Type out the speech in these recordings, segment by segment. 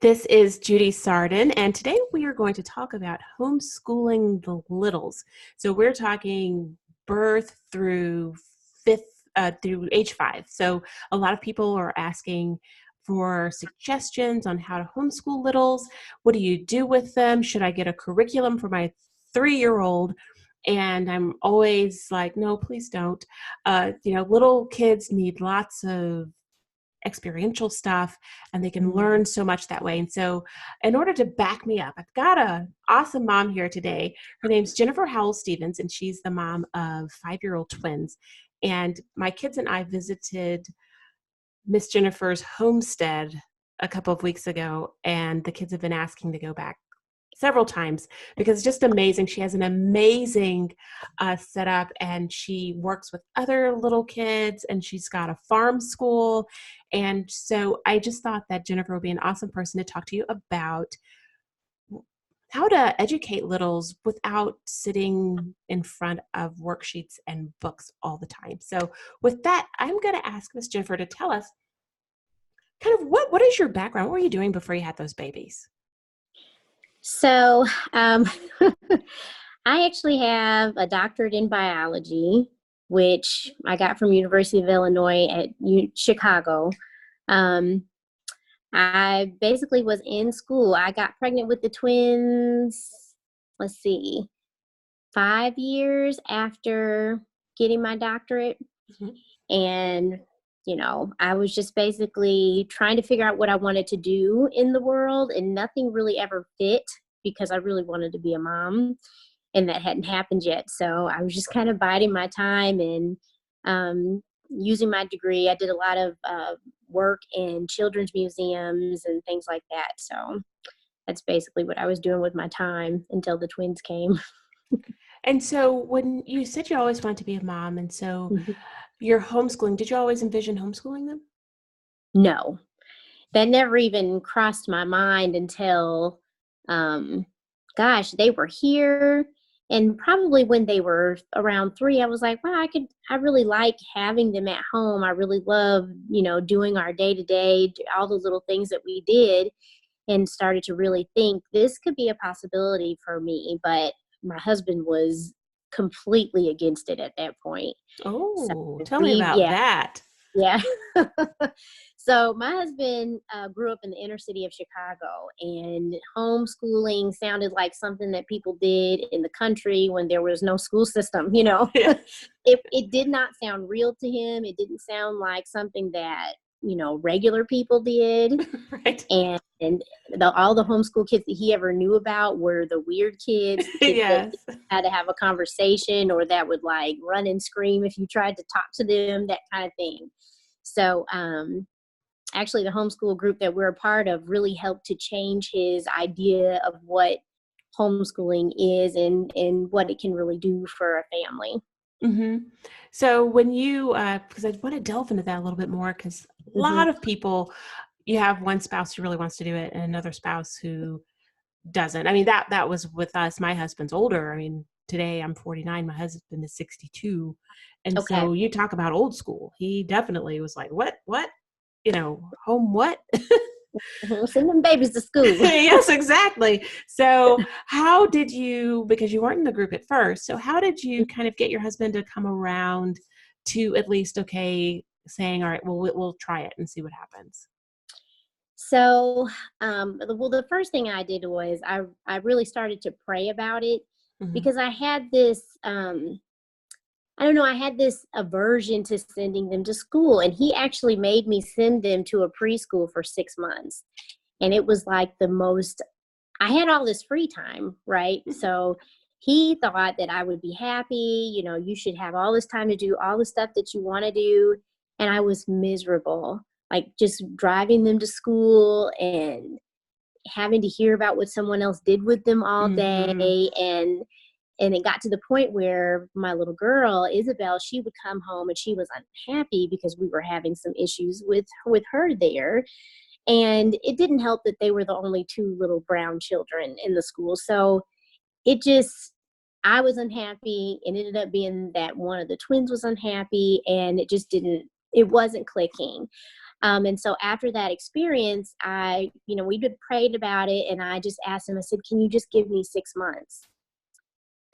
This is Judy Sarden, and today we are going to talk about homeschooling the littles. So we're talking birth through through age 5. So a lot of people are asking for suggestions on how to homeschool littles. What do you do with them? Should I get a curriculum for my 3-year-old? And I'm always like, no, please don't. Little kids need lots of experiential stuff, and they can learn so much that way. And so in order to back me up, I've got an awesome mom here today. Her name's Jennifer Howell-Stephens, and she's the mom of 5-year-old twins. And my kids and I visited Miss Jennifer's homestead a couple of weeks ago, and the kids have been asking to go back several times because it's just amazing. She has an amazing setup, and she works with other little kids, and she's got a farm school. And so I just thought that Jennifer would be an awesome person to talk to you about how to educate littles without sitting in front of worksheets and books all the time. So with that, I'm going to ask Miss Jennifer to tell us kind of what is your background? What were you doing before you had those babies? So I actually have a doctorate in biology, which I got from University of Illinois at Chicago. I basically was in school. I got pregnant with the twins, 5 years after getting my doctorate. Mm-hmm. And, I was just basically trying to figure out what I wanted to do in the world, and nothing really ever fit because I really wanted to be a mom, and that hadn't happened yet. So I was just kind of biding my time and using my degree. I did a lot of work in children's museums and things like that. So that's basically what I was doing with my time until the twins came. And so when you said you always wanted to be a mom, and so mm-hmm. You're homeschooling, did you always envision homeschooling them? No, that never even crossed my mind until, they were here. And probably when they were around 3, I was like, wow, I really like having them at home. I really love, doing our day-to-day, all the little things that we did, and started to really think this could be a possibility for me. But my husband was completely against it at that point. Oh, so tell me about that. Yeah. So my husband grew up in the inner city of Chicago, and homeschooling sounded like something that people did in the country when there was no school system, Yeah. It did not sound real to him. It didn't sound like something that, regular people did. Right. And all the homeschool kids that he ever knew about were the weird kids, the kids yes. that had to have a conversation, or that would like run and scream if you tried to talk to them, that kind of thing. So actually the homeschool group that we're a part of really helped to change his idea of what homeschooling is and what it can really do for a family. Mm-hmm. So when you, because I want to delve into that a little bit more, because a lot of people, you have one spouse who really wants to do it and another spouse who doesn't. I mean, that was with us. My husband's older. I mean, today I'm 49. My husband is 62. And okay. So you talk about old school. He definitely was like, what, home what? Send them babies to school. Yes, exactly. So how did you, because you weren't in the group at first, so how did you kind of get your husband to come around to at least, saying, all right, well, we'll try it and see what happens? So, the first thing I did was I really started to pray about it, mm-hmm. because I had this, I had this aversion to sending them to school, and he actually made me send them to a preschool for 6 months. And it was like I had all this free time, right? Mm-hmm. So he thought that I would be happy, you should have all this time to do all the stuff that you want to do. And I was miserable, like just driving them to school and having to hear about what someone else did with them all day. Mm-hmm. And it got to the point where my little girl, Isabel, she would come home and she was unhappy because we were having some issues with her there. And it didn't help that they were the only 2 little brown children in the school. So I was unhappy. It ended up being that one of the twins was unhappy, and it wasn't clicking. And so after that experience, we had prayed about it, and I just asked him, I said, can you just give me 6 months?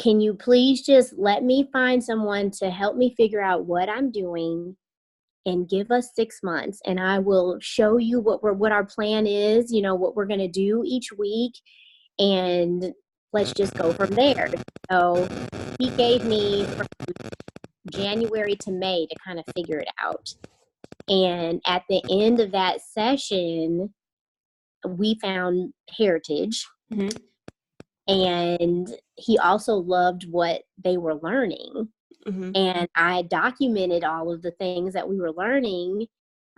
Can you please just let me find someone to help me figure out what I'm doing and give us 6 months, and I will show you what our plan is, what we're going to do each week, and let's just go from there. So he gave me from January to May to kind of figure it out. And at the end of that session, we found Heritage. Mm-hmm. And he also loved what they were learning. Mm-hmm. And I documented all of the things that we were learning,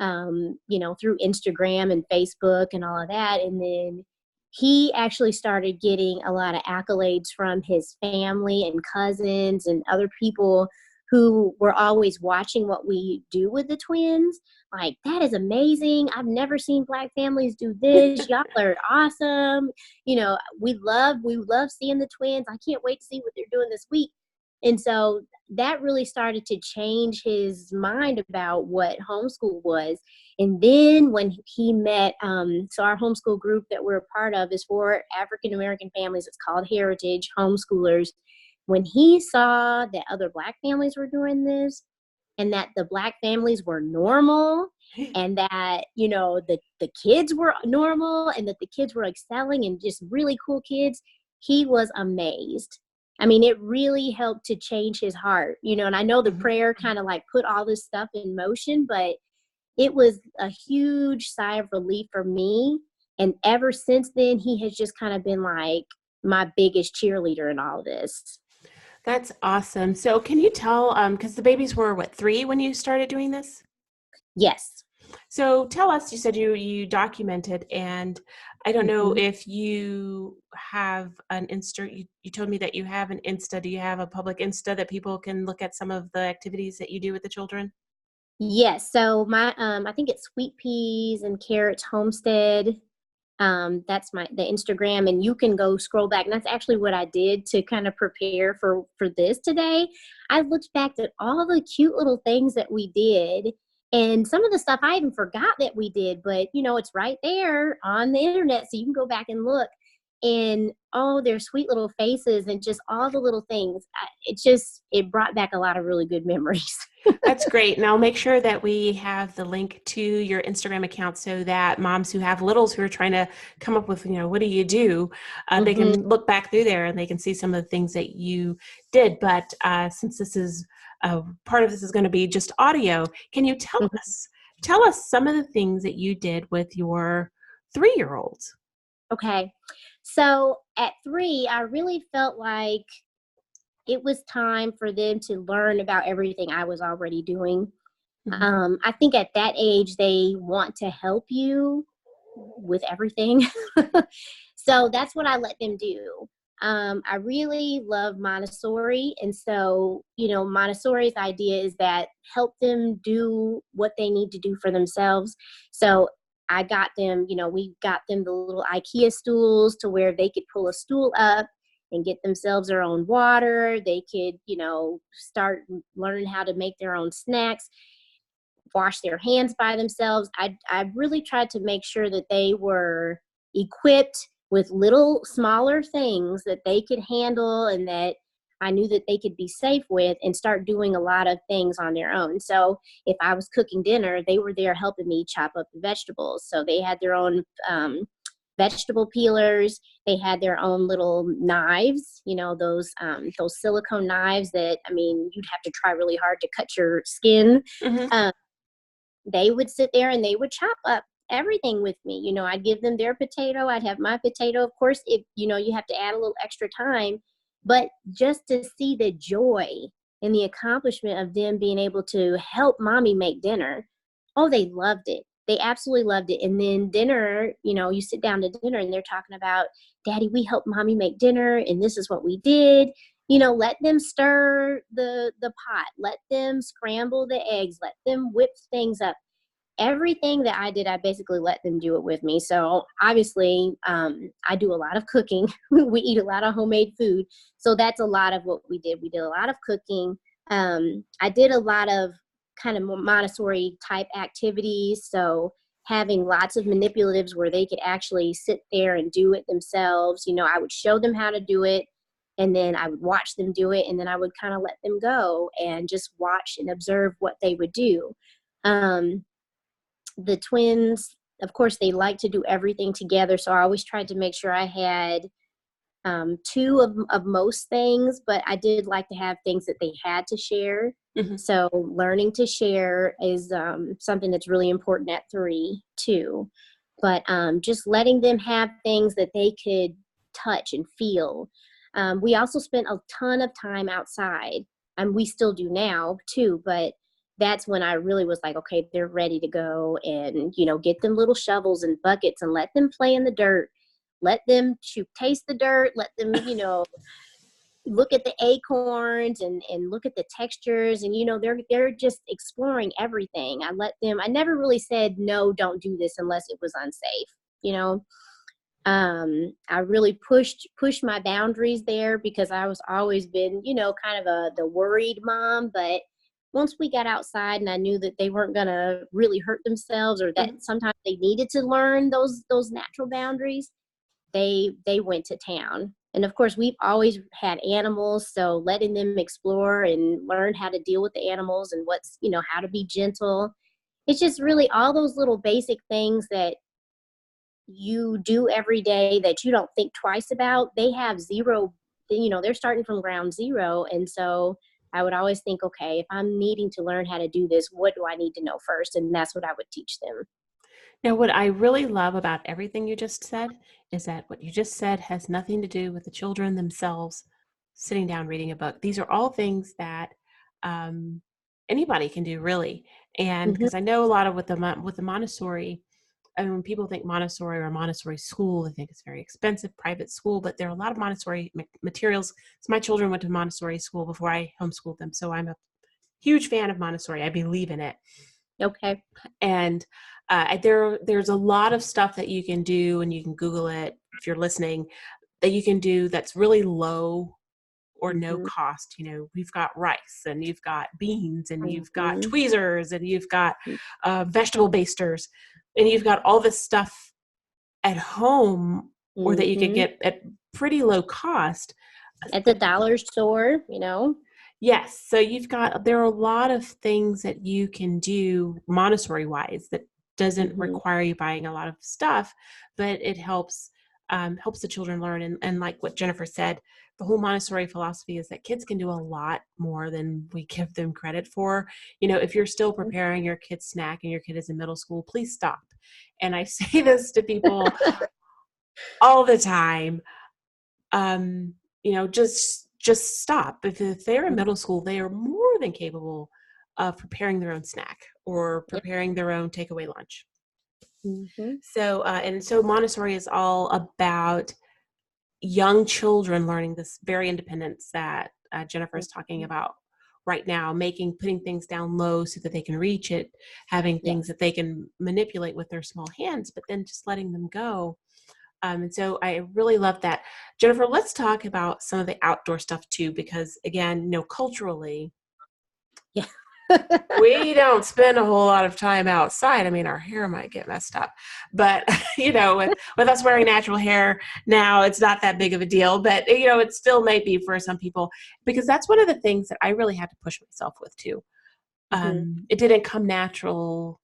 through Instagram and Facebook and all of that. And then he actually started getting a lot of accolades from his family and cousins and other people who were always watching what we do with the twins. Like, that is amazing. I've never seen Black families do this. Y'all are awesome. We love seeing the twins. I can't wait to see what they're doing this week. And so that really started to change his mind about what homeschool was. And then when he met, so our homeschool group that we're a part of is for African-American families. It's called Heritage Homeschoolers. When he saw that other Black families were doing this, and that the Black families were normal, and that, the kids were normal, and that the kids were excelling and just really cool kids, he was amazed. I mean, it really helped to change his heart, and I know the prayer kind of like put all this stuff in motion, but it was a huge sigh of relief for me. And ever since then, he has just kind of been like my biggest cheerleader in all this. That's awesome. So can you tell, because the babies were, 3 when you started doing this? Yes. So tell us, you said you documented, and I don't know if you have an Insta. You told me that you have an Insta. Do you have a public Insta that people can look at some of the activities that you do with the children? Yes. So my, I think it's Sweet Peas and Carrots Homestead. That's the Instagram, and you can go scroll back. And that's actually what I did to kind of prepare for this today. I looked back at all the cute little things that we did, and some of the stuff I even forgot that we did, but it's right there on the internet. So you can go back and look, and their sweet little faces and just all the little things. It brought back a lot of really good memories. That's great. And I'll make sure that we have the link to your Instagram account so that moms who have littles who are trying to come up with, what do you do? They can look back through there and they can see some of the things that you did. But since this is part of this is going to be just audio, can you tell us some of the things that you did with your 3-year-olds? Okay. So at 3, I really felt like it was time for them to learn about everything I was already doing. I think at that age, they want to help you with everything. So that's what I let them do. I really love Montessori. And so, Montessori's idea is that help them do what they need to do for themselves. So I got them, we got them the little IKEA stools to where they could pull a stool up and get themselves their own water. They could, start learning how to make their own snacks, wash their hands by themselves. I really tried to make sure that they were equipped with little smaller things that they could handle and that I knew that they could be safe with, and start doing a lot of things on their own. So if I was cooking dinner, they were there helping me chop up the vegetables. So they had their own vegetable peelers. They had their own little knives, those silicone knives that, you'd have to try really hard to cut your skin. They would sit there and they would chop up everything with me. I'd give them their potato. I'd have my potato. Of course, if, you have to add a little extra time, but just to see the joy and the accomplishment of them being able to help mommy make dinner. Oh, they loved it. They absolutely loved it. And then dinner, you sit down to dinner and they're talking about, Daddy, we helped mommy make dinner and this is what we did. Let them stir the pot, let them scramble the eggs, let them whip things up. Everything that I did, I basically let them do it with me. So obviously, I do a lot of cooking. We eat a lot of homemade food. So that's a lot of what we did. We did a lot of cooking. I did a lot of kind of Montessori type activities. So having lots of manipulatives where they could actually sit there and do it themselves. You know, I would show them how to do it, and then I would watch them do it, and then I would kind of let them go and just watch and observe what they would do. The twins, of course, they like to do everything together. So I always tried to make sure I had two of most things, but I did like to have things that they had to share. Mm-hmm. So learning to share is something that's really important at 3 too. But just letting them have things that they could touch and feel. We also spent a ton of time outside, and we still do now too, but that's when I really was like, okay, they're ready to go, and, you know, get them little shovels and buckets and let them play in the dirt. Let them taste the dirt. Let them, you know, look at the acorns and look at the textures. And, you know, they're just exploring everything. I never really said, no, don't do this unless it was unsafe. You know, I really pushed my boundaries there because I was always been, you know, kind of the worried mom. But once we got outside and I knew that they weren't going to really hurt themselves, or that sometimes they needed to learn those natural boundaries, they went to town. And of course, we've always had animals, so letting them explore and learn how to deal with the animals and what's, you know, how to be gentle. It's just really all those little basic things that you do every day that you don't think twice about. They have zero, you know, they're starting from ground zero. And so I would always think, okay, if I'm needing to learn how to do this, what do I need to know first? And that's what I would teach them. Now, what I really love about everything you just said is that what you just said has nothing to do with the children themselves sitting down reading a book. These are all things that anybody can do, really. And because I know a lot of with the Montessori, and when people think Montessori or Montessori school, they think it's very expensive private school, but there are a lot of Montessori materials. So my children went to Montessori school before I homeschooled them. So I'm a huge fan of Montessori. I believe in it. Okay. And there's a lot of stuff that you can do, and you can Google it if you're listening, that you can do that's really low or no cost. You know, we've got rice, and you've got beans, and you've got tweezers, and you've got vegetable basters, and you've got all this stuff at home, or that you could get at pretty low cost. At the dollar store, you know? Yes. So there are a lot of things that you can do Montessori wise that doesn't require you buying a lot of stuff, but it helps the children learn. And like what Jennifer said, the whole Montessori philosophy is that kids can do a lot more than we give them credit for. You know, if you're still preparing your kid's snack and your kid is in middle school, please stop. And I say this to people all the time. You know, just stop. If they're in middle school, they are more than capable of preparing their own snack or preparing their own takeaway lunch. So Montessori is all about young children learning this very independence that Jennifer is talking about right now, putting things down low so that they can reach it, having things that they can manipulate with their small hands, but then just letting them go. And so I really love that. Jennifer, let's talk about some of the outdoor stuff too, because again, you know, culturally, we don't spend a whole lot of time outside. I mean, our hair might get messed up, but you know, with us wearing natural hair now, it's not that big of a deal, but you know, it still may be for some people, because that's one of the things that I really had to push myself with too. It didn't come natural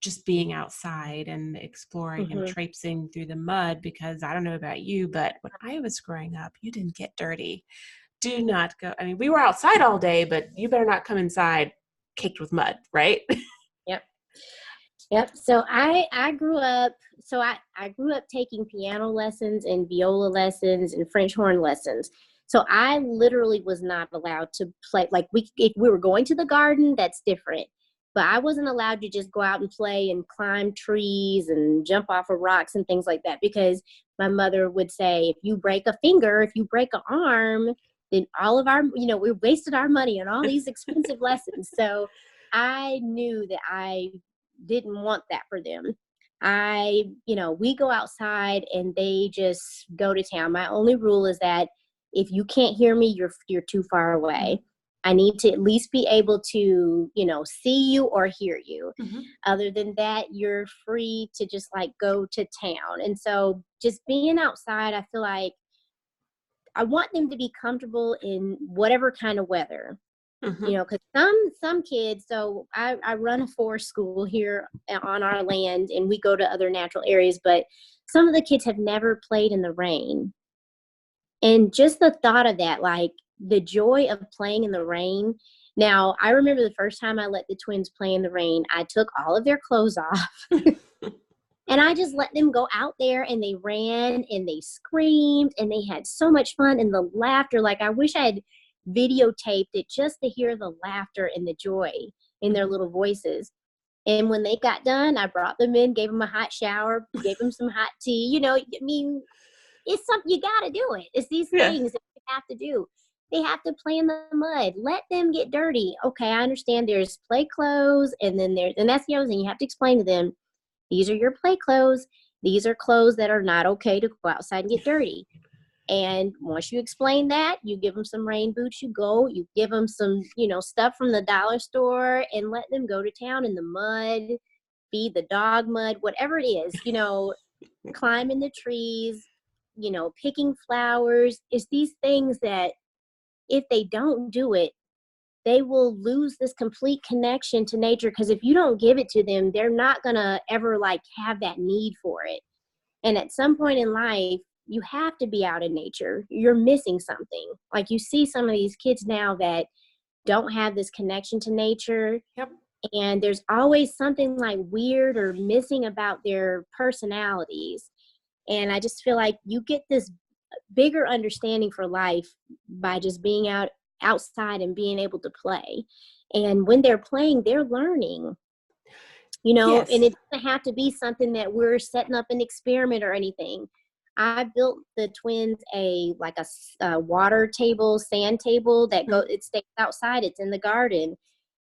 just being outside and exploring and traipsing through the mud, because I don't know about you, but when I was growing up, you didn't get dirty. Do not go. I mean, we were outside all day, but you better not come inside caked with mud, right? Yep. So I grew up, taking piano lessons and viola lessons and French horn lessons. So I literally was not allowed to play. Like if we were going to the garden, that's different. But I wasn't allowed to just go out and play and climb trees and jump off of rocks and things like that, because my mother would say, if you break a finger, if you break an arm, then all of our, you know, we wasted our money on all these expensive lessons. So I knew that I didn't want that for them. We go outside and they just go to town. My only rule is that if you can't hear me, you're too far away. I need to at least be able to, see you or hear you. Mm-hmm. Other than that, you're free to just like go to town. And so just being outside, I feel like I want them to be comfortable in whatever kind of weather. Mm-hmm. Because some kids, so I run a forest school here on our land, and we go to other natural areas, but some of the kids have never played in the rain. And just the thought of that, like the joy of playing in the rain. Now, I remember the first time I let the twins play in the rain, I took all of their clothes off and I just let them go out there, and they ran and they screamed and they had so much fun, and the laughter. Like, I wish I had videotaped it just to hear the laughter and the joy in their little voices. And when they got done, I brought them in, gave them a hot shower, gave them some hot tea. I mean, it's something you got to do it. It's these Yes. things that you have to do. They have to play in the mud. Let them get dirty. Okay, I understand there's play clothes, and that's the other thing. You have to explain to them, these are your play clothes. These are clothes that are not okay to go outside and get dirty. And once you explain that, you give them some rain boots, you give them some, stuff from the dollar store, and let them go to town in the mud, feed the dog mud, whatever it is, climb in the trees, picking flowers. It's these things that if they don't do it, they will lose this complete connection to nature. Because if you don't give it to them, they're not going to ever like have that need for it. And at some point in life, you have to be out in nature. You're missing something. Like, you see some of these kids now that don't have this connection to nature. Yep. And there's always something like weird or missing about their personalities. And I just feel like you get this bigger understanding for life by just being outside and being able to play. And when they're playing, they're learning. Yes. And it doesn't have to be something that we're setting up an experiment or anything. I built the twins a water table, sand table it stays outside. It's in the garden.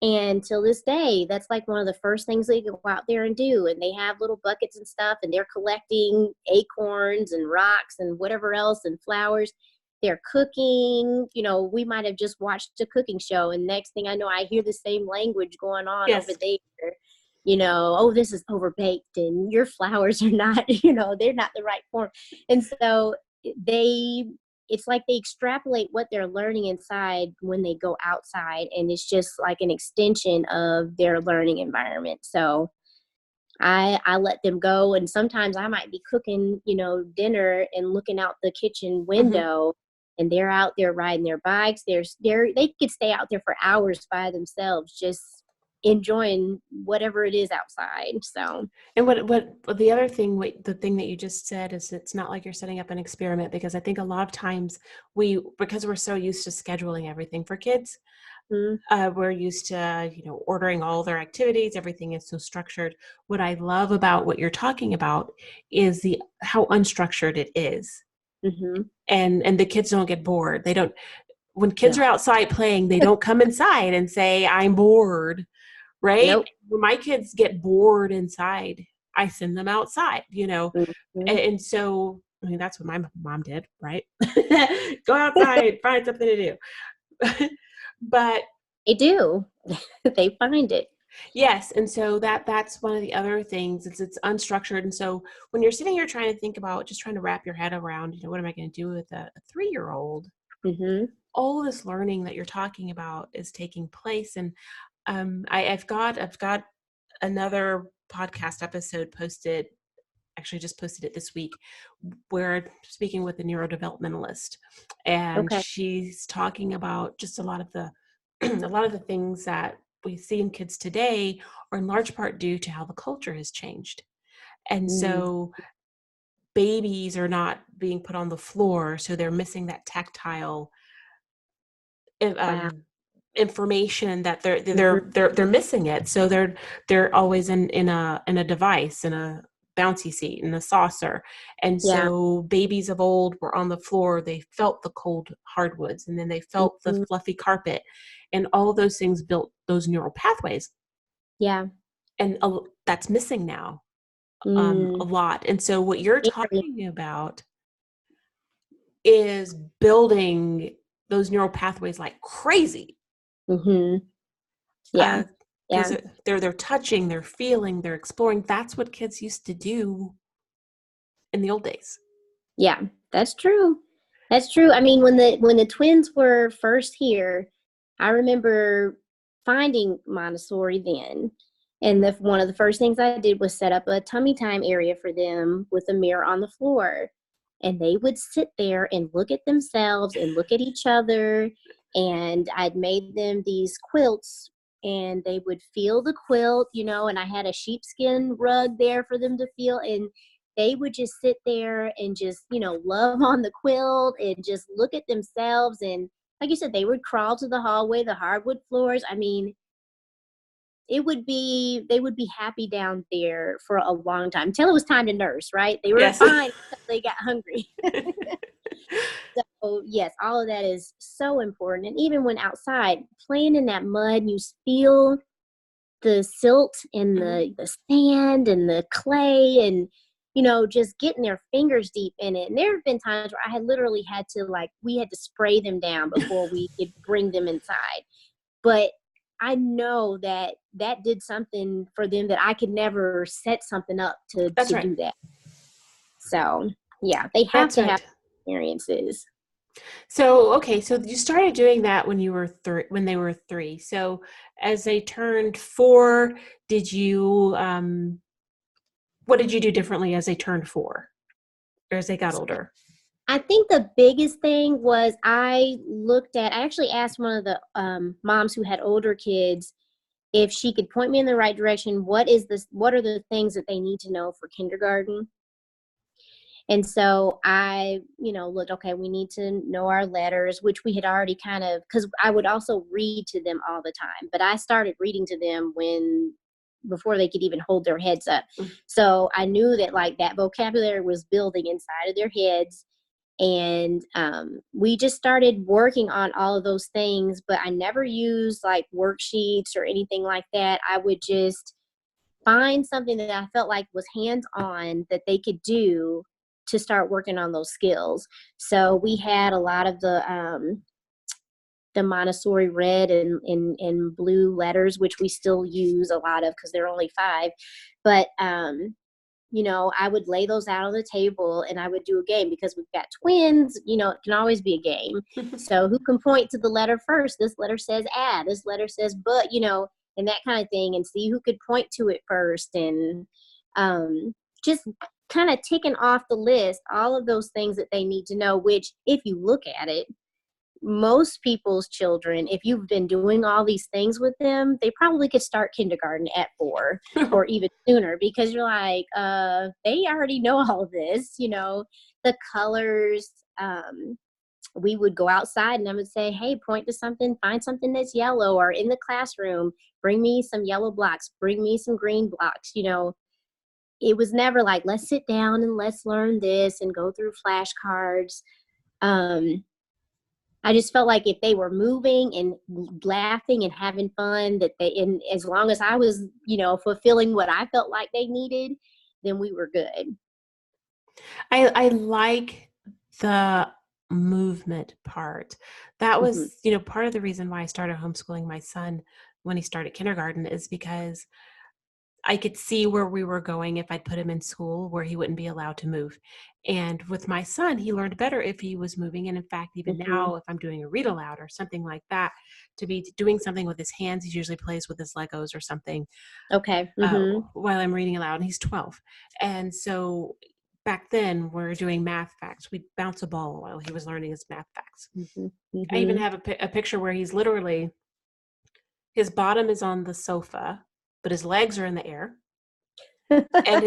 And till this day, that's like one of the first things they go out there and do. And they have little buckets and stuff, and they're collecting acorns and rocks and whatever else and flowers. They're cooking. We might have just watched a cooking show, and next thing I know, I hear the same language going on over there. Oh, this is overbaked, and your flowers are not, they're not the right form. And so it's like they extrapolate what they're learning inside when they go outside, and it's just like an extension of their learning environment. So I let them go, and sometimes I might be cooking, dinner and looking out the kitchen window, and they're out there riding their bikes. They could stay out there for hours by themselves, just enjoying whatever it is outside. So, and what the other thing, the thing that you just said is, it's not like you're setting up an experiment, because I think a lot of times because we're so used to scheduling everything for kids, we're used to, ordering all their activities. Everything is so structured. What I love about what you're talking about is how unstructured it is. Mm-hmm. And the kids don't get bored. When kids are outside playing, they don't come inside and say, I'm bored. Right? Nope. When my kids get bored inside, I send them outside, Mm-hmm. and so, I mean, that's what my mom did, right? Go outside, find something to do. But They do. They find it. yes. And so that's one of the other things. It's unstructured. And so when you're sitting here trying to think about, just trying to wrap your head around, what am I going to do with a 3-year-old? Mm-hmm. All this learning that you're talking about is taking place. And I've got another podcast episode posted. Actually, just posted it this week, where I'm speaking with a neurodevelopmentalist, and she's talking about just a lot of the things that we see in kids today are in large part due to how the culture has changed. And so babies are not being put on the floor, so they're missing that tactile information, that they're missing it. So they're always in a device, in a bouncy seat, in a saucer. And so babies of old were on the floor. They felt the cold hardwoods, and then they felt the fluffy carpet, and all of those things built those neural pathways. Yeah. And that's missing now a lot. And so what you're talking about is building those neural pathways like crazy. Mm-hmm. Yeah. Uh, because Yeah. they're touching, they're feeling, they're exploring. That's what kids used to do in the old days. Yeah. That's true. That's true. I mean, when the twins were first here, I remember finding Montessori then. And one of the first things I did was set up a tummy time area for them with a mirror on the floor. And they would sit there and look at themselves and look at each other. And I'd made them these quilts and they would feel the quilt, and I had a sheepskin rug there for them to feel. And they would just sit there and just, love on the quilt and just look at themselves. And like you said, they would crawl to the hallway, the hardwood floors. I mean, they would be happy down there for a long time until it was time to nurse, right? They were Yes. fine until they got hungry. So yes, all of that is so important. And even when outside playing in that mud, you feel the silt and the sand and the clay and just getting their fingers deep in it. And there have been times where I had literally had to we had to spray them down before we could bring them inside. But I know that did something for them that I could never set something up to That's right. do that. So yeah, they have That's to right. have experiences. So, okay, so you started doing that when when they were 3. So, as they turned 4, did you what did you do differently as they turned 4 or as they got older? I think the biggest thing was I actually asked one of the moms who had older kids if she could point me in the right direction. What are the things that they need to know for kindergarten? And so I, looked, okay, we need to know our letters, which we had already because I would also read to them all the time, but I started reading to them before they could even hold their heads up. So I knew that that vocabulary was building inside of their heads. And we just started working on all of those things, but I never used worksheets or anything like that. I would just find something that I felt like was hands-on that they could do to start working on those skills. So we had a lot of the Montessori red and blue letters, which we still use a lot of because they're only 5. But I would lay those out on the table and I would do a game because we've got twins, it can always be a game. So who can point to the letter first? This letter says this letter says but, and that kind of thing, and see who could point to it first. And just kind of ticking off the list, all of those things that they need to know, which if you look at it, most people's children, if you've been doing all these things with them, they probably could start kindergarten at 4 or even sooner, because you're like, they already know all of this, the colors. We would go outside and I would say, hey, point to something, find something that's yellow, or in the classroom, bring me some yellow blocks, bring me some green blocks. It was never like, let's sit down and let's learn this and go through flashcards. I just felt like if they were moving and laughing and having fun, and as long as I was, fulfilling what I felt like they needed, then we were good. I like the movement part. That was, part of the reason why I started homeschooling my son when he started kindergarten, is because I could see where we were going if I'd put him in school where he wouldn't be allowed to move. And with my son, he learned better if he was moving. And in fact, even now, if I'm doing a read aloud or something like that, to be doing something with his hands, he usually plays with his Legos or something. Okay. While I'm reading aloud, and he's 12. And so back then, we're doing math facts. We'd bounce a ball while he was learning his math facts. I even have a picture where he's literally, his bottom is on the sofa, but his legs are in the air. And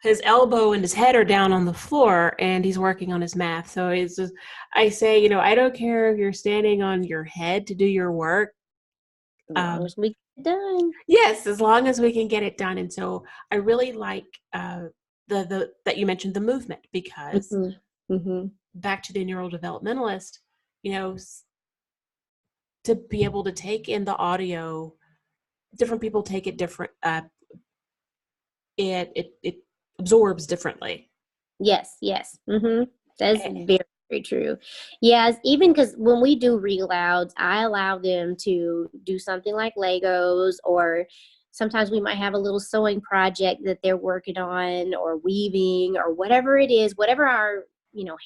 his elbow and his head are down on the floor, and he's working on his math. So it's just, I say, I don't care if you're standing on your head to do your work. As long as we get it done. Yes, as long as we can get it done. And so I really like the that you mentioned the movement, because back to the neurodevelopmentalist, to be able to take in the audio, different people take it different. It absorbs differently. Yes. That's very Very true. Yes, even because when we do read alouds, I allow them to do something like Legos, or sometimes we might have a little sewing project that they're working on, or weaving, or whatever it is, whatever our,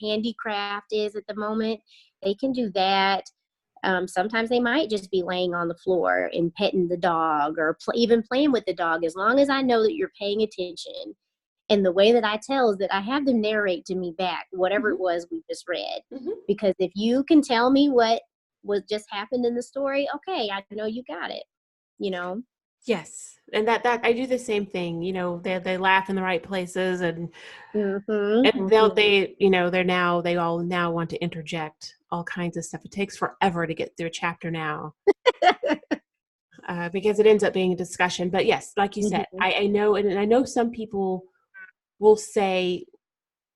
handicraft is at the moment, they can do that. Sometimes they might just be laying on the floor and petting the dog, or even playing with the dog, as long as I know that you're paying attention. And the way that I tell is that I have them narrate to me back whatever Mhm. it was we just read. Mhm. Because if you can tell me what was just happened in the story, okay, I know you got it, you know? Yes, and that I do the same thing. They laugh in the right places, and Mm-hmm. and they all now want to interject all kinds of stuff. It takes forever to get through a chapter now, because it ends up being a discussion. But yes, like you said, Mm-hmm. I know, and I know some people will say,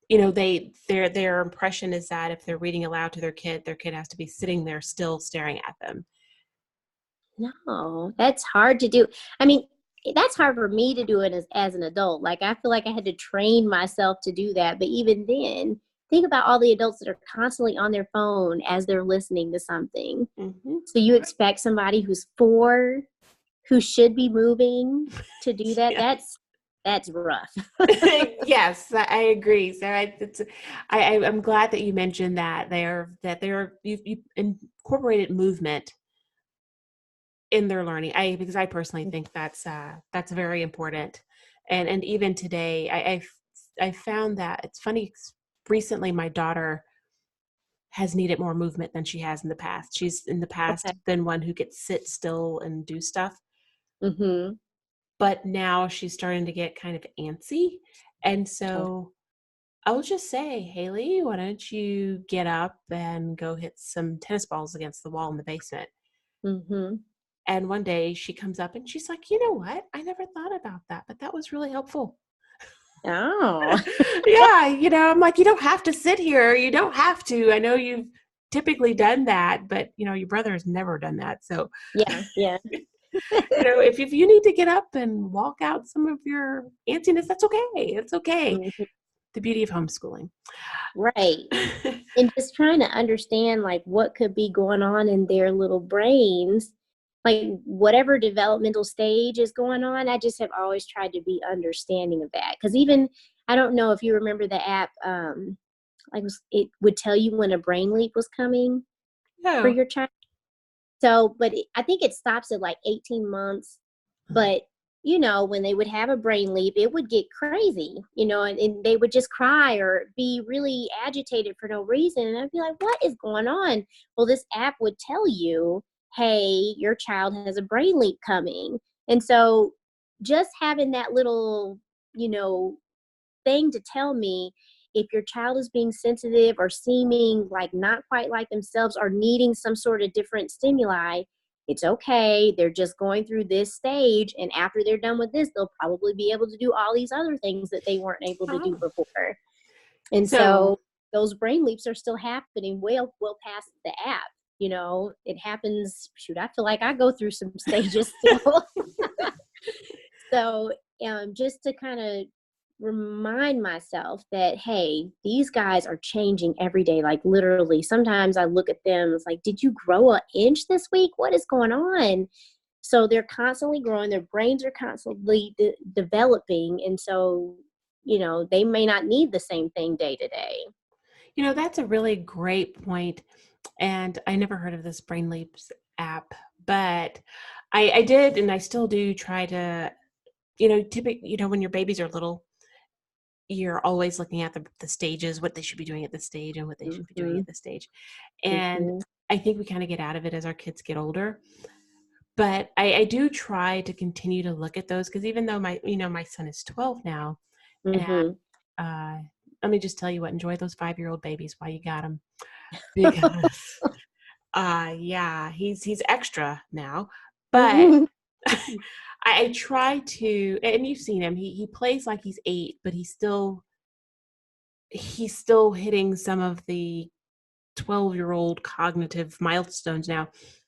their impression is that if they're reading aloud to their kid has to be sitting there still staring at them. No, that's hard to do. I mean, that's hard for me to do it as an adult. Like, I feel like I had to train myself to do that. But even then, think about all the adults that are constantly on their phone as they're listening to something. Hmm. So you expect somebody who's 4, who should be moving, to do that? Yeah. That's rough. Yes, I agree. So I'm glad that you mentioned that you've incorporated movement in their learning. Because I personally think that's very important. And even today, I found that it's funny. Recently, my daughter has needed more movement than she has in the past. She's in the past Okay. been one who could sit still and do stuff, Mm-hmm. but now she's starting to get kind of antsy. And Okay. so I'll just say, Haley, why don't you get up and go hit some tennis balls against the wall in the basement? Mm-hmm. And one day she comes up and she's like, you know what? I never thought about that, but that was really helpful. Oh. Yeah, I'm like, you don't have to sit here. You don't have to. I know you've typically done that, but your brother has never done that. So, Yeah. Yeah. if you need to get up and walk out some of your antsiness, that's okay. It's okay. Mhm. The beauty of homeschooling. Right. And just trying to understand like what could be going on in their little brains, like whatever developmental stage is going on. I just have always tried to be understanding of that, because even, I don't know if you remember the app, like it would tell you when a brain leap was coming for No. your child. So, but I think it stops at like 18 months. But, when they would have a brain leap, it would get crazy, and they would just cry or be really agitated for no reason. And I'd be like, what is going on? Well, this app would tell you, hey, your child has a brain leap coming. And so just having that little, you know, thing to tell me if your child is being sensitive or seeming like not quite like themselves or needing some sort of different stimuli, it's okay. They're just going through this stage. And after they're done with this, they'll probably be able to do all these other things that they weren't able to do Oh. before. And So so those brain leaps are still happening well past the app. It happens. Shoot, I feel like I go through some stages still. So, just to kind of remind myself that, hey, these guys are changing every day. Like, literally, sometimes I look at them, it's like, did you grow an inch this week? What is going on? So they're constantly growing, their brains are constantly developing. And so, they may not need the same thing day to day. that's a really great point. And I never heard of this Brain Leaps app, but I did, and I still do try to, typically, when your babies are little, you're always looking at the stages, what they should be doing at this stage and what they should be doing Hmm. at this stage. And Hmm. I think we kind of get out of it as our kids get older. But I do try to continue to look at those, because even though my son is 12 now, and Hmm. uh, let me just tell you what, enjoy those 5-year-old babies while you got them, because yeah, he's extra now. But I try to, and you've seen him, he plays like he's 8, but he's still hitting some of the 12-year-old cognitive milestones now.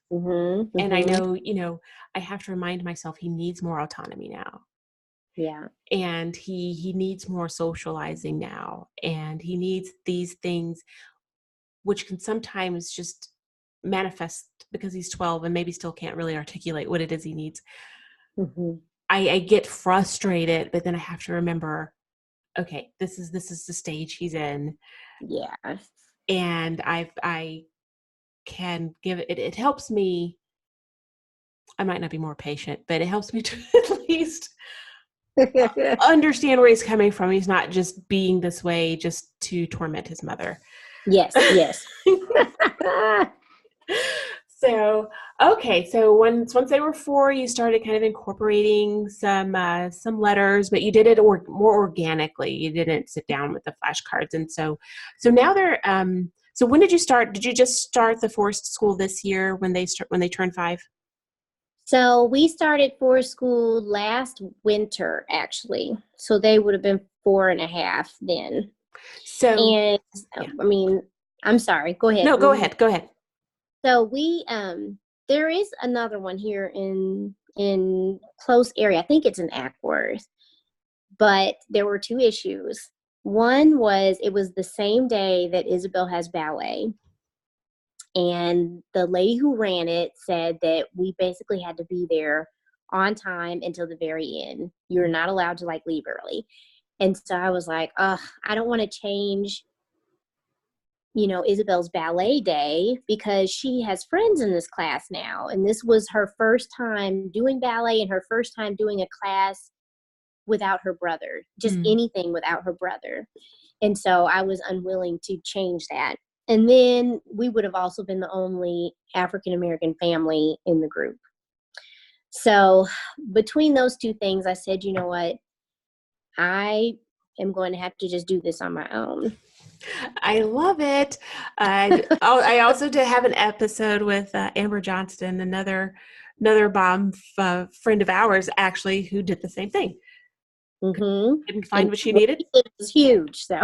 Hmm. And I Hmm. know, I have to remind myself he needs more autonomy now. Yeah. And he needs more socializing now. And he needs these things which can sometimes just manifest because he's 12 and maybe still can't really articulate what it is he needs. Mm-hmm. I get frustrated, but then I have to remember, okay, this is the stage he's in. Yeah. And I can give it, it helps me. I might not be more patient, but it helps me to at least understand where he's coming from. He's not just being this way just to torment his mother. Yes, yes. So, okay. So once they were 4, you started kind of incorporating some letters, but you did it more organically. You didn't sit down with the flashcards. And so now they're, so when did you start? Did you just start the forest school this year when they turned 5? So we started forest school last winter, actually. So they would have been 4.5 then. So, And yeah. I mean, I'm sorry. Go ahead. No, go ahead. Go ahead. So we there is another one here in close area. I think it's in Ackworth, but there were 2 issues. One was it was the same day that Isabel has ballet, and the lady who ran it said that we basically had to be there on time until the very end. You're not allowed to like leave early. And so I was like, I don't want to change Isabel's ballet day because she has friends in this class now. And this was her first time doing ballet and her first time doing a class without her brother, just anything without her brother. And so I was unwilling to change that. And then we would have also been the only African-American family in the group. So between those 2 things, I said, you know what? I am going to have to just do this on my own. I love it. I also did have an episode with Amber Johnston, another mom friend of ours, actually, who did the same thing. Mm-hmm. Couldn't find what she needed. It was huge. So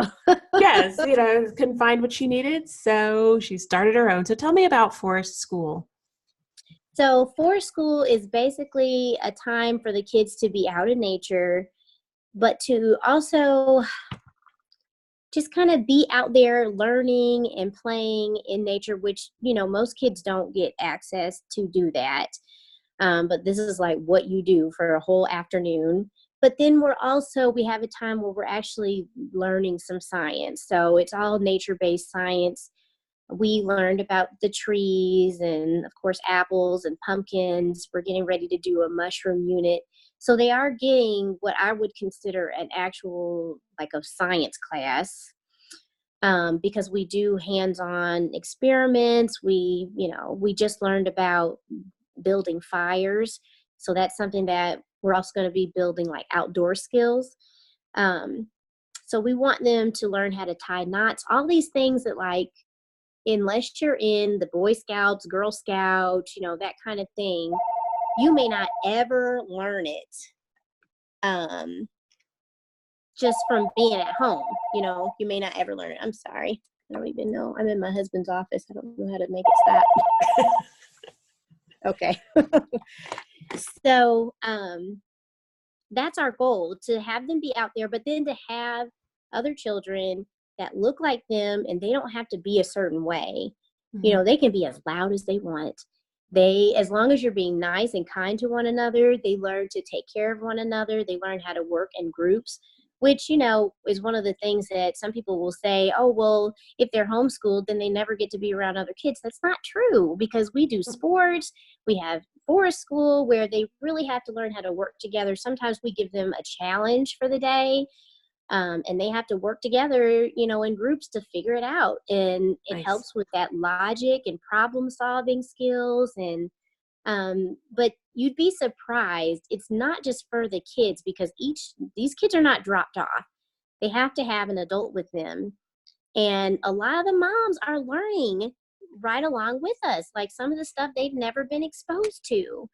yes, couldn't find what she needed, so she started her own. So tell me about forest school. So forest school is basically a time for the kids to be out in nature, but to also just kind of be out there learning and playing in nature, which, most kids don't get access to do that. But this is like what you do for a whole afternoon. But then we have a time where we're actually learning some science. So it's all nature-based science. We learned about the trees and, of course, apples and pumpkins. We're getting ready to do a mushroom unit. So they are getting what I would consider an actual, like a science class, because we do hands-on experiments. We just learned about building fires. So that's something that we're also going to be building, like outdoor skills. So we want them to learn how to tie knots, all these things that, like, unless you're in the Boy Scouts, Girl Scouts, that kind of thing, you may not ever learn it. Just from being at home, you may not ever learn it. I'm sorry. I don't even know. I'm in my husband's office. I don't know how to make it stop. Okay. So that's our goal, to have them be out there, but then to have other children that look like them, and they don't have to be a certain way. Mm-hmm. They can be as loud as they want. As long as you're being nice and kind to one another, they learn to take care of one another. They learn how to work in groups, which, is one of the things that some people will say, oh, well, if they're homeschooled, then they never get to be around other kids. That's not true, because we do sports. We have forest school where they really have to learn how to work together. Sometimes we give them a challenge for the day, and they have to work together, in groups to figure it out. And it Nice. helps with that logic and problem solving skills. And but you'd be surprised. It's not just for the kids, because these kids are not dropped off. They have to have an adult with them. And a lot of the moms are learning right along with us, like some of the stuff they've never been exposed to.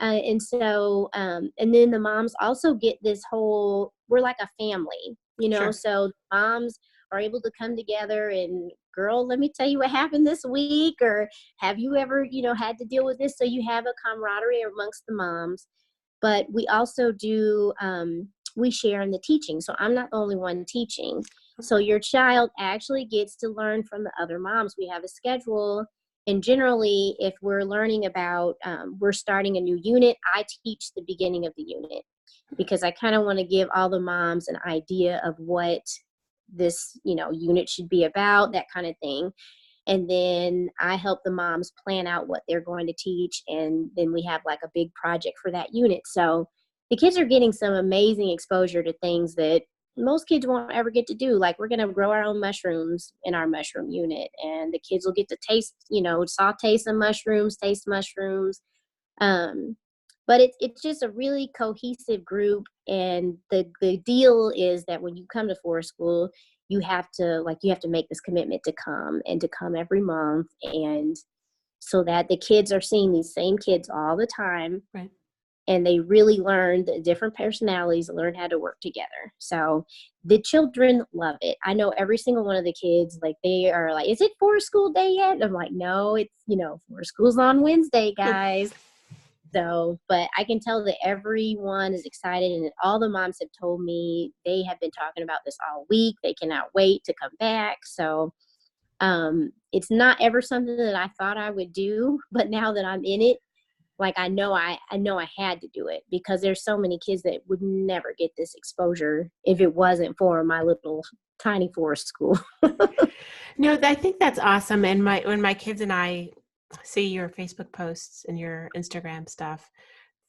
And so, and then the moms also get this we're like a family, Sure. So moms are able to come together and, girl, let me tell you what happened this week, or have you ever, had to deal with this? So you have a camaraderie amongst the moms. But we also do we share in the teaching. So I'm not the only one teaching. So your child actually gets to learn from the other moms. We have a schedule. And generally, if we're learning about, we're starting a new unit, I teach the beginning of the unit because I kind of want to give all the moms an idea of what this, unit should be about, that kind of thing. And then I help the moms plan out what they're going to teach. And then we have like a big project for that unit. So the kids are getting some amazing exposure to things that most kids won't ever get to do. Like we're going to grow our own mushrooms in our mushroom unit, and the kids will get to taste, saute some mushrooms, taste mushrooms. But it's just a really cohesive group. And the deal is that when you come to forest school, you have to make this commitment to come every month. And so that the kids are seeing these same kids all the time. Right. And they really learn the different personalities, learn how to work together. So the children love it. I know every single one of the kids, like they are like, is it forest school day yet? And I'm like, no, it's, forest school's on Wednesday, guys. So, but I can tell that everyone is excited, and all the moms have told me they have been talking about this all week. They cannot wait to come back. So it's not ever something that I thought I would do, but now that I'm in it, like I know I had to do it because there's so many kids that would never get this exposure if it wasn't for my little tiny forest school. No, I think that's awesome. And when my kids and I see your Facebook posts and your Instagram stuff,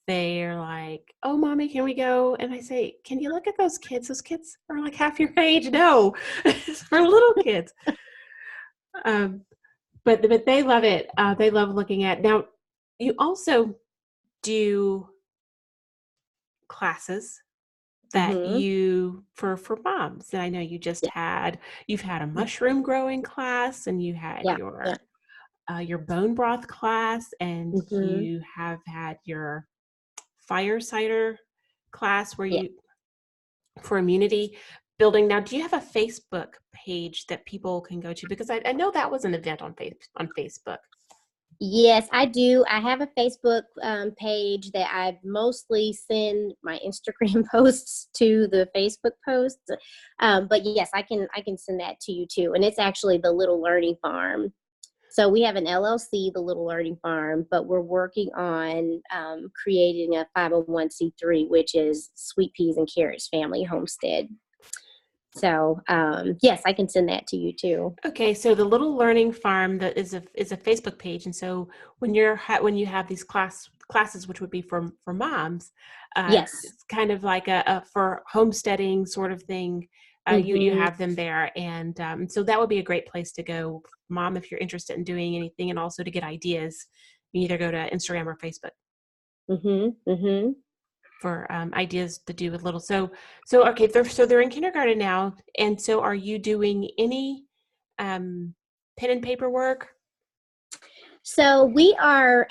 they're like, "Oh, mommy, can we go?" And I say, "Can you look at those kids? Those kids are like half your age." No, it's for little kids. But they love it. They love looking at. Now, you also do classes that Mm-hmm. you for moms. And I know you've had a mushroom growing class, and you had Yeah. Yeah. your bone broth class, and Mm-hmm. you have had your fire cider class where Yeah. you for immunity building. Now, do you have a Facebook page that people can go to? Because I know that was an event on Facebook. Yes, I do. I have a Facebook page that I mostly send my Instagram posts to the Facebook posts. But yes, I can send that to you too. And it's actually the Little Learning Farm. So we have an LLC, the Little Learning Farm, but we're working on creating a 501c3, which is Sweet Peas and Carrots Family Homestead. So yes, I can send that to you too. Okay, so the Little Learning Farm that is a Facebook page, and so when you have these classes, which would be for moms, Yes. it's kind of like a for homesteading sort of thing. You Mm-hmm. have them there, and so that would be a great place to go, mom, if you're interested in doing anything, and also to get ideas. You either go to Instagram or Facebook Mm-hmm. Mm-hmm. for ideas to do with little. So okay, they're in kindergarten now, and so are you doing any pen and paper work? So we are,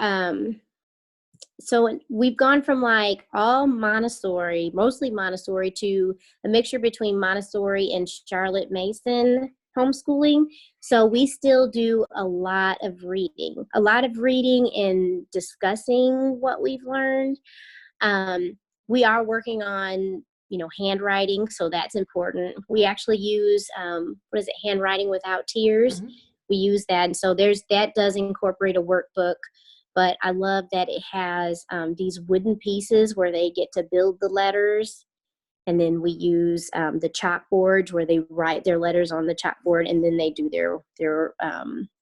so we've gone from like all Montessori, mostly Montessori, to a mixture between Montessori and Charlotte Mason homeschooling. So we still do a lot of reading and discussing what we've learned. We are working on, handwriting, so that's important. We actually use, handwriting without tears. Mm-hmm. We use that, and so that does incorporate a workbook. But I love that it has these wooden pieces where they get to build the letters, and then we use the chalkboards where they write their letters on the chalkboard, and then they do their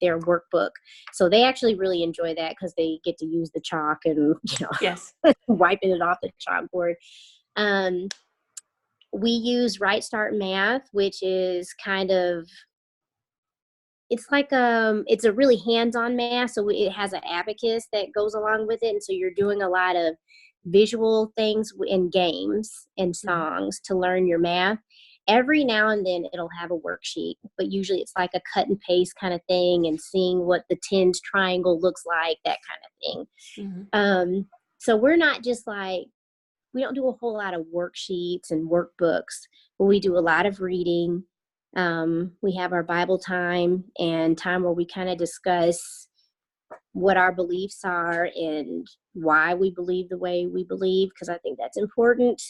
workbook. So they actually really enjoy that because they get to use the chalk and Yes. wiping it off the chalkboard. We use Right Start Math, which is kind of, it's like it's a really hands-on math. So it has an abacus that goes along with it, and so you're doing a lot of visual things in games and songs to learn your math. Every now and then it'll have a worksheet, but usually it's like a cut and paste kind of thing, and seeing what the tens triangle looks like, that kind of thing. Mm-hmm. So we're not just like, we don't do a whole lot of worksheets and workbooks, but we do a lot of reading. We have our Bible time and time where we kind of discuss what our beliefs are and why we believe the way we believe, because I think that's important.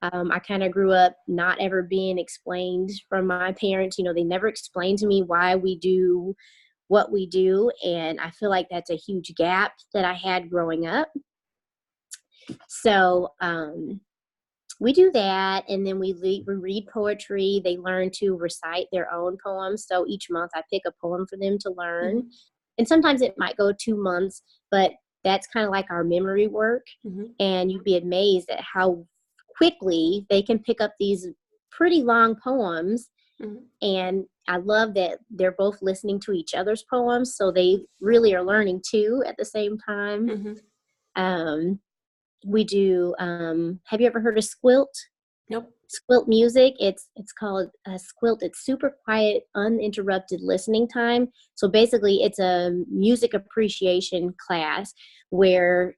I kind of grew up not ever being explained from my parents. You know, they never explained to me why we do what we do. And I feel like that's a huge gap that I had growing up. So we do that, and then we read poetry. They learn to recite their own poems. So each month I pick a poem for them to learn. And sometimes it might go 2 months, but that's kind of like our memory work. And you'd be amazed at how quickly they can pick up these pretty long poems. And I love that they're both listening to each other's poems, so they really are learning too at the same time. We do, have you ever heard of Squilt? Nope. Squilt music. It's called Squilt. It's super quiet, uninterrupted listening time. So basically it's a music appreciation class where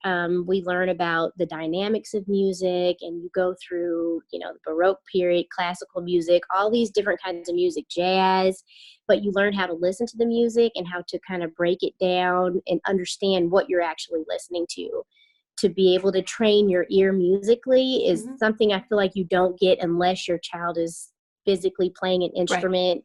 we learn about the dynamics of music, and you go through, you know, the Baroque period, classical music, all these different kinds of music, jazz, but you learn how to listen to the music and how to kind of break it down and understand what you're actually listening to be able to train your ear musically is something I feel like you don't get unless your child is physically playing an instrument,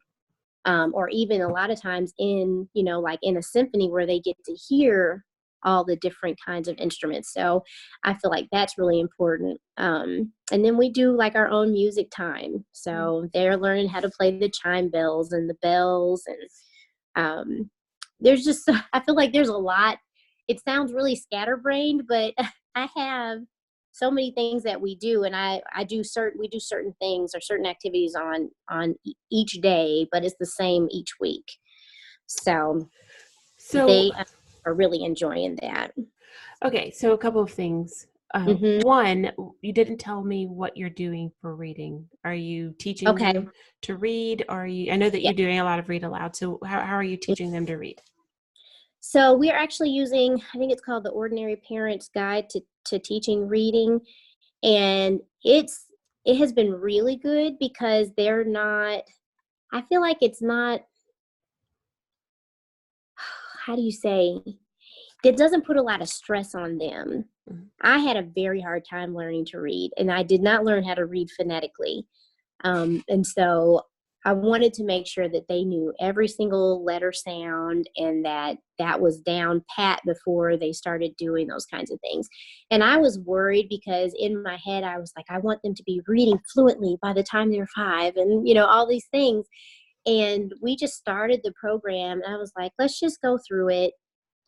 or even a lot of times in, you know, like in a symphony where they get to hear all the different kinds of instruments. So I feel like that's really important. And then we do like our own music time. So they're learning how to play the chime bells and the bells. And there's just, I feel like there's a lot. It sounds really scatterbrained, but I have so many things that we do, and we do certain things or certain activities on each day, but it's the same each week. So they are really enjoying that. Okay, so a couple of things. One, you didn't tell me what you're doing for reading. Are you teaching them to read? Or are you? I know that you're doing a lot of read aloud. So how are you teaching them to read? So we are actually using, I think it's called the Ordinary Parent's Guide to Teaching Reading. And it has been really good because they're not, I feel like it's not, how do you say, it doesn't put a lot of stress on them. I had a very hard time learning to read, and I did not learn how to read phonetically. And so I wanted to make sure that they knew every single letter sound and that was down pat before they started doing those kinds of things. And I was worried because in my head, I was like, I want them to be reading fluently by the time they're 5 and, you know, all these things. And we just started the program, and I was like, let's just go through it.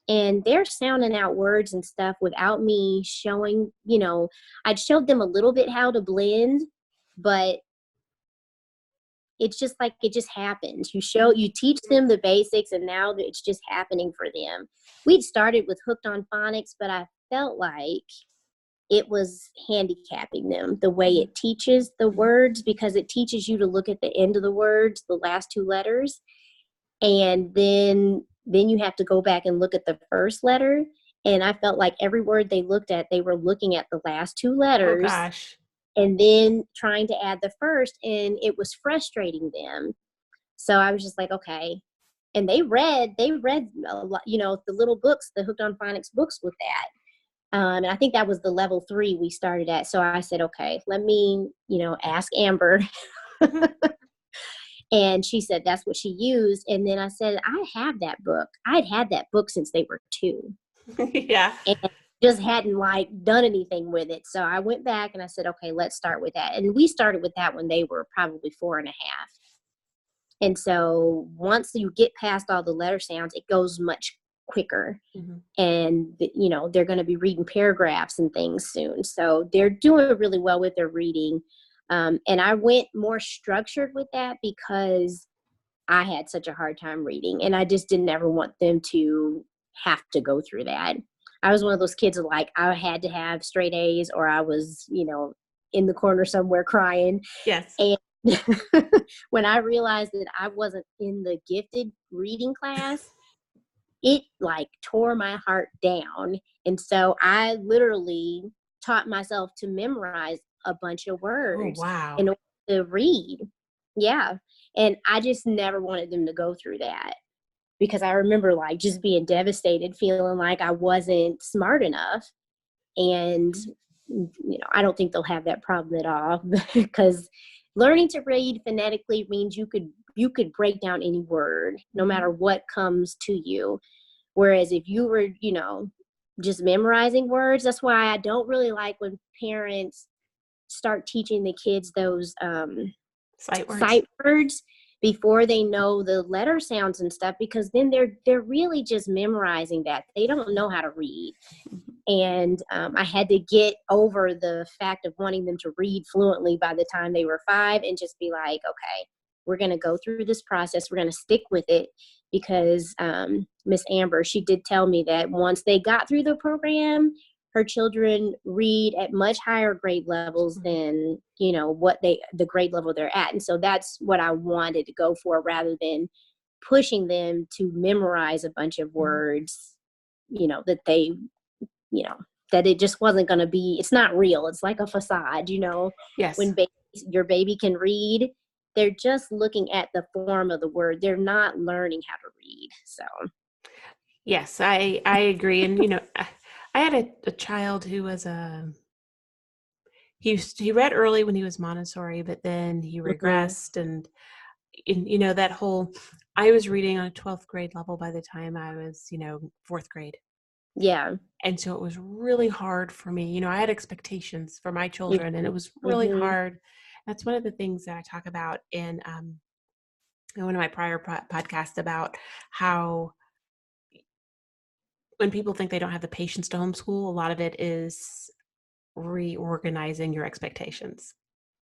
And they're sounding out words and stuff without me showing, you know, I'd showed them a little bit how to blend, but it's just like, it just happens. You teach them the basics, and now it's just happening for them. We'd started with Hooked on Phonics, but I felt like it was handicapping them the way it teaches the words, because it teaches you to look at the end of the words, the last 2 letters. And then you have to go back and look at the first letter. And I felt like every word they looked at, they were looking at the last 2 letters. Oh, gosh. And then trying to add the first, and it was frustrating them. So I was just like, okay. And they read a lot, you know, the little books, the Hooked on Phonics books with that. And I think that was the level 3 we started at. So I said, okay, let me, you know, ask Amber. And she said that's what she used. And then I said, I have that book. I'd had that book since they were 2. Yeah. And just hadn't like done anything with it. So I went back and I said, okay, let's start with that. And we started with that when they were probably 4.5. And so once you get past all the letter sounds, it goes much quicker. And, you know, they're going to be reading paragraphs and things soon. So they're doing really well with their reading. And I went more structured with that because I had such a hard time reading, and I just didn't ever want them to have to go through that. I was one of those kids that, like, I had to have straight A's or I was, you know, in the corner somewhere crying. Yes. And when I realized that I wasn't in the gifted reading class, it like tore my heart down. And so I literally taught myself to memorize a bunch of words in order to read. Yeah. And I just never wanted them to go through that, because I remember like just being devastated, feeling like I wasn't smart enough. And, I don't think they'll have that problem at all because learning to read phonetically means you could break down any word, no matter what comes to you. Whereas if you were, just memorizing words, that's why I don't really like when parents start teaching the kids those sight words before they know the letter sounds and stuff, because then they're really just memorizing that. They don't know how to read. And I had to get over the fact of wanting them to read fluently by the time they were 5 and just be like, okay, we're going to go through this process. We're going to stick with it, because Miss Amber, she did tell me that once they got through the program, her children read at much higher grade levels than, the grade level they're at. And so that's what I wanted to go for, rather than pushing them to memorize a bunch of words, that they, that it just wasn't going to be, it's not real. It's like a facade, Yes. when your baby can read, they're just looking at the form of the word. They're not learning how to read. So. Yes, I agree. And, I had a child who was he read early when he was Montessori, but then he regressed, and that whole, I was reading on a 12th grade level by the time I was, 4th grade. Yeah. And so it was really hard for me. I had expectations for my children, and it was really hard. That's one of the things that I talk about in one of my prior podcasts, about how when people think they don't have the patience to homeschool, a lot of it is reorganizing your expectations.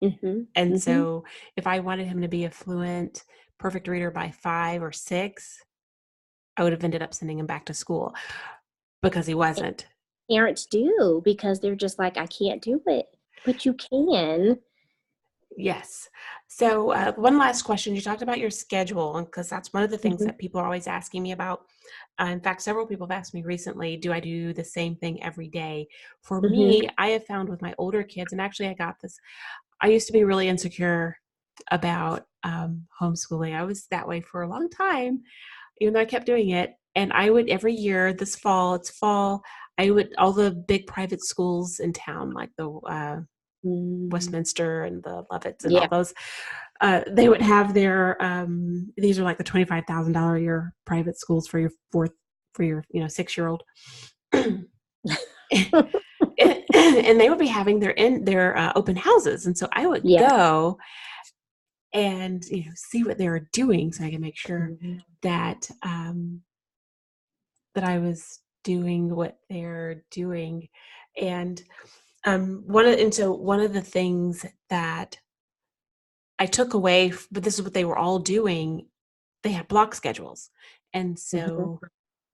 And so if I wanted him to be a fluent, perfect reader by 5 or 6, I would have ended up sending him back to school, because he wasn't. Parents do, because they're just like, I can't do it, but you can. Yes. So one last question. You talked about your schedule, because that's one of the things that people are always asking me about. In fact, several people have asked me recently, do I do the same thing every day? For me, I have found with my older kids, and actually I got this, I used to be really insecure about homeschooling. I was that way for a long time, even though I kept doing it. And I would, every year, it's fall, I would, all the big private schools in town, like the Westminster and the Lovetts and all those, they would have their, these are like the $25,000 a year private schools for your 6-year-old. And they would be having their open houses. And so I would go and, see what they were doing, so I could make sure that, that I was doing what they're doing. And one of the things that I took away, but this is what they were all doing, they had block schedules. And so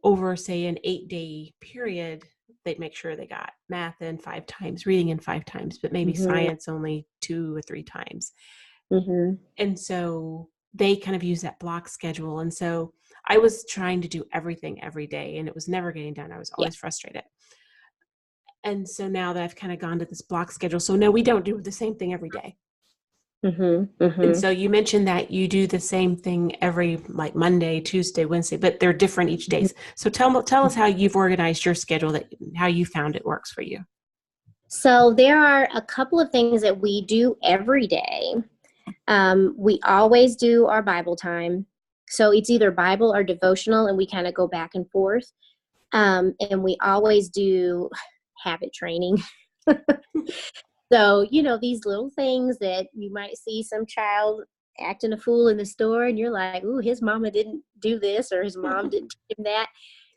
over, say, an 8-day period, they'd make sure they got math in 5 times, reading in 5 times, but maybe science only 2 or 3 times. And so they kind of use that block schedule. And so I was trying to do everything every day, and it was never getting done. I was always frustrated. And so now that I've kind of gone to this block schedule, so no, we don't do the same thing every day. And so you mentioned that you do the same thing every, like, Monday, Tuesday, Wednesday, but they're different each day. So tell us how you've organized your schedule, how you found it works for you. So there are a couple of things that we do every day. We always do our Bible time. So it's either Bible or devotional, and we kind of go back and forth. And we always do habit training. So, these little things that you might see some child acting a fool in the store, and you're like, ooh, his mama didn't do this, or his mom didn't teach him that.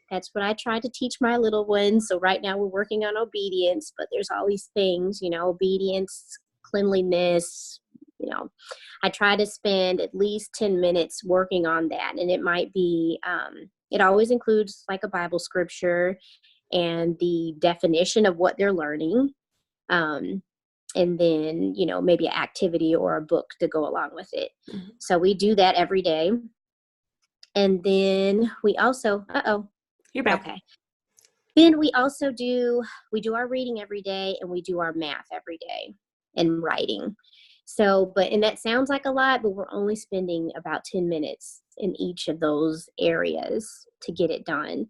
That's what I try to teach my little ones. So right now we're working on obedience, but there's all these things, obedience, cleanliness, I try to spend at least 10 minutes working on that. And it might be, it always includes like a Bible scripture and the definition of what they're learning. And then, maybe an activity or a book to go along with it. So we do that every day. And then we also, You're back. Okay. Then we also do our reading every day, and we do our math every day, and writing. And that sounds like a lot, but we're only spending about 10 minutes in each of those areas to get it done.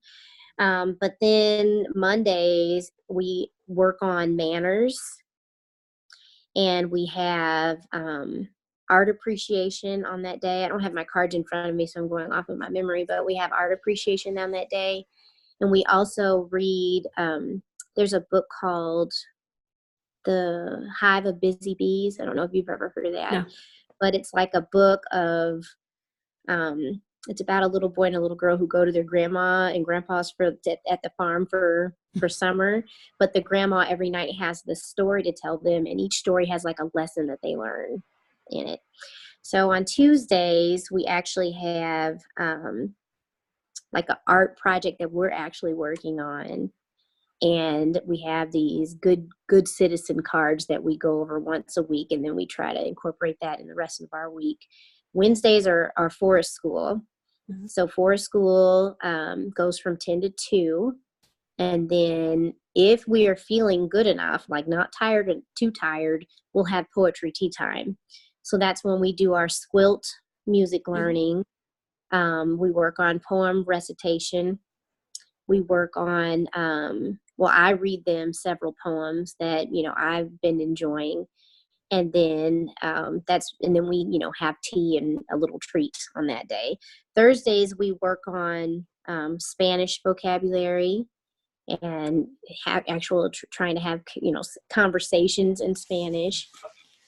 But then Mondays, we work on manners, and we have art appreciation on that day. I don't have my cards in front of me, so I'm going off of my memory, but we have art appreciation on that day. And we also read, there's a book called The Hive of Busy Bees. I don't know if you've ever heard of that, No. but it's like a book of, it's about a little boy and a little girl who go to their grandma and grandpa's at the farm for summer. But the grandma every night has this story to tell them, and each story has like a lesson that they learn in it. So on Tuesdays, we actually have like an art project that we're actually working on. And we have these good citizen cards that we go over once a week, and then we try to incorporate that in the rest of our week. Wednesdays are our forest school. Mm-hmm. So forest school goes from 10 to 2. And then if we are feeling good enough, like not tired and too tired, we'll have poetry tea time. So that's when we do our squilt music learning. Mm-hmm. We work on poem recitation. We work on, I read them several poems that, I've been enjoying. And then we, have tea and a little treat on that day. Thursdays, we work on Spanish vocabulary and have trying to have, conversations in Spanish.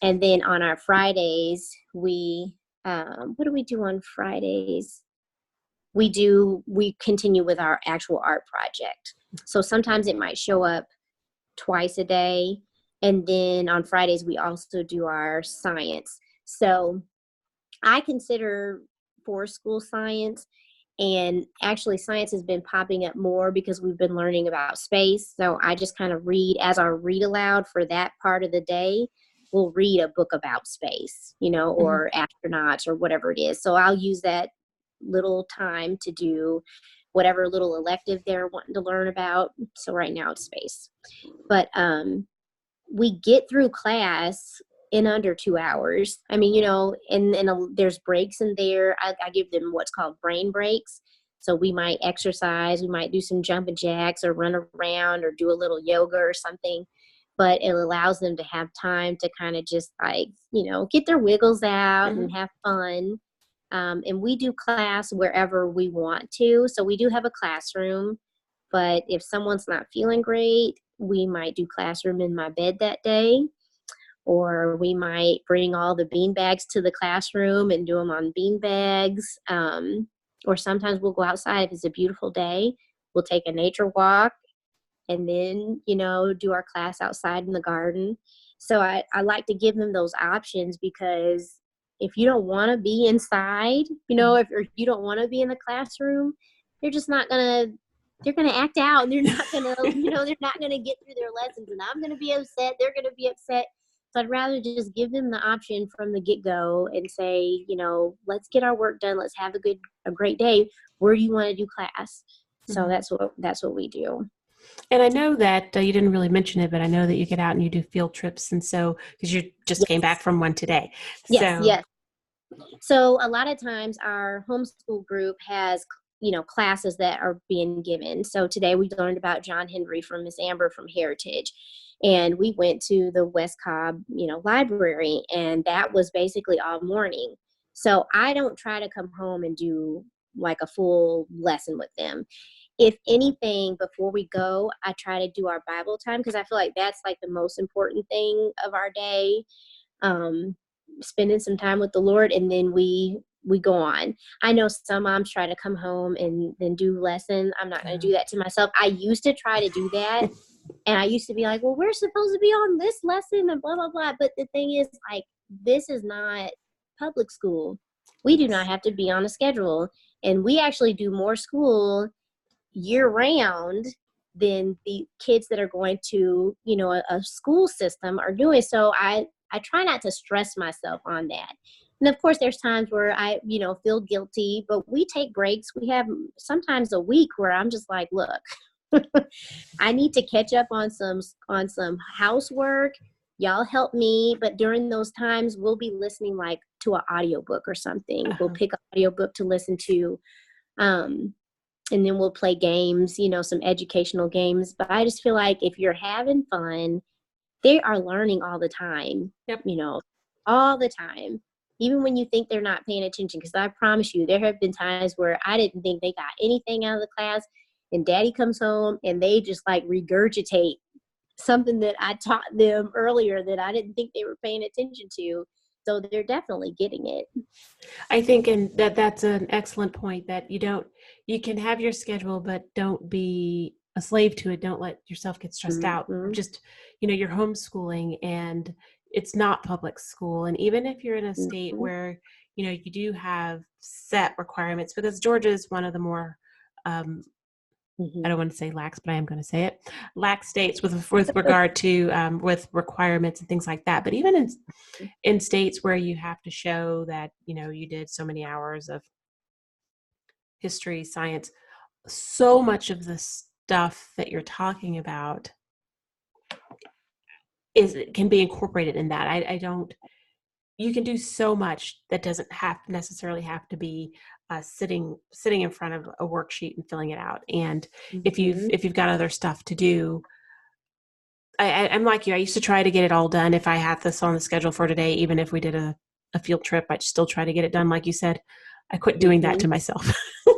And then on our Fridays, what do we do on Fridays? We continue with our actual art project. So sometimes it might show up twice a day. And then on Fridays, we also do our science. So I consider forest school science, and actually science has been popping up more because we've been learning about space. So I just kind of read as our read aloud for that part of the day. We'll read a book about space, or astronauts or whatever it is. So I'll use that little time to do whatever little elective they're wanting to learn about. So right now it's space. But we get through class in under 2 hours. I mean, there's breaks in there. I give them what's called brain breaks. So we might exercise, we might do some jumping jacks or run around or do a little yoga or something. But it allows them to have time to kind of just get their wiggles out and have fun. And we do class wherever we want to. So we do have a classroom, but if someone's not feeling great, we might do classroom in my bed that day, or we might bring all the bean bags to the classroom and do them on bean bags. Or sometimes we'll go outside if it's a beautiful day. We'll take a nature walk and then, do our class outside in the garden. So I like to give them those options, because if you don't want to be inside, if you don't want to be in the classroom, they're just not going to, they're going to act out, and they're not going to, they're not going to get through their lessons, and I'm going to be upset. They're going to be upset. So I'd rather just give them the option from the get-go and say, let's get our work done. Let's have a great day. Where do you want to do class? So that's what we do. And I know that you didn't really mention it, but I know that you get out and you do field trips. And so, because you just came back from one today. Yes. So a lot of times our homeschool group has, classes that are being given. So today we learned about John Henry from Miss Amber from Heritage. And we went to the West Cobb, library, and that was basically all morning. So I don't try to come home and do like a full lesson with them. If anything, before we go, I try to do our Bible time, because I feel like that's like the most important thing of our day. Spending some time with the Lord, and then we go on. I know some moms try to come home and then do lesson. I'm not going to do that to myself. I used to try to do that. And I used to be like, well, we're supposed to be on this lesson and blah, blah, blah. But the thing is, like, this is not public school. We do not have to be on a schedule. And we actually do more school year round than the kids that are going to, a school system are doing. So I try not to stress myself on that. And of course, there's times where I, feel guilty, but we take breaks. We have sometimes a week where I'm just like, look, I need to catch up on some housework. y'all help me, but during those times we'll be listening like to an audiobook or something. We'll Uh-huh. pick an audiobook to listen to. And then we'll play games, some educational games. But I just feel like if you're having fun, they are learning all the time, Yep. all the time, even when you think they're not paying attention. Because I promise you, there have been times where I didn't think they got anything out of the class, and Daddy comes home and they just like regurgitate something that I taught them earlier that I didn't think they were paying attention to. So they're definitely getting it. I think, and that's an excellent point, that you can have your schedule, but don't be a slave to it. Don't let yourself get stressed out. Mm-hmm. Just, you're homeschooling and it's not public school. And even if you're in a state Mm-hmm. where, you do have set requirements, because Georgia is one of the more, I don't want to say lax, but I am going to say it, lax states with regard to with requirements and things like that. But even in states where you have to show that you did so many hours of history, science, so much of the stuff that you're talking about can be incorporated in that. I don't. You can do so much that doesn't necessarily have to be sitting in front of a worksheet and filling it out. And if you've got other stuff to do, I'm like you. I used to try to get it all done if I had this on the schedule for today. Even if we did a field trip, I'd still try to get it done. Like you said, I quit doing that to myself.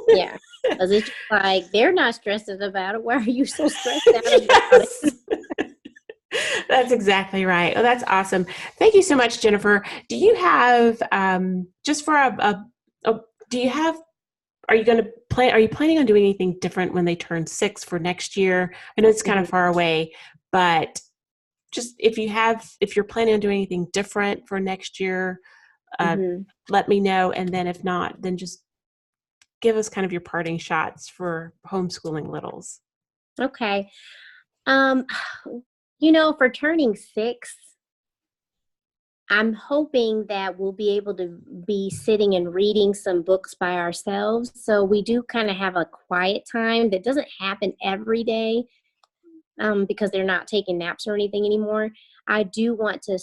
Yeah, because it's just like they're not stressed about it. Why are you so stressed out about it? That's exactly right. Oh, that's awesome. Thank you so much, Jennifer. Do you have just for do you have? Are you planning on doing anything different when they turn 6 for next year? I know it's kind of far away, but just if you're planning on doing anything different for next year, let me know. And then if not, then just give us kind of your parting shots for homeschooling littles. Okay. For turning 6, I'm hoping that we'll be able to be sitting and reading some books by ourselves. So we do kind of have a quiet time that doesn't happen every day because they're not taking naps or anything anymore. I do want to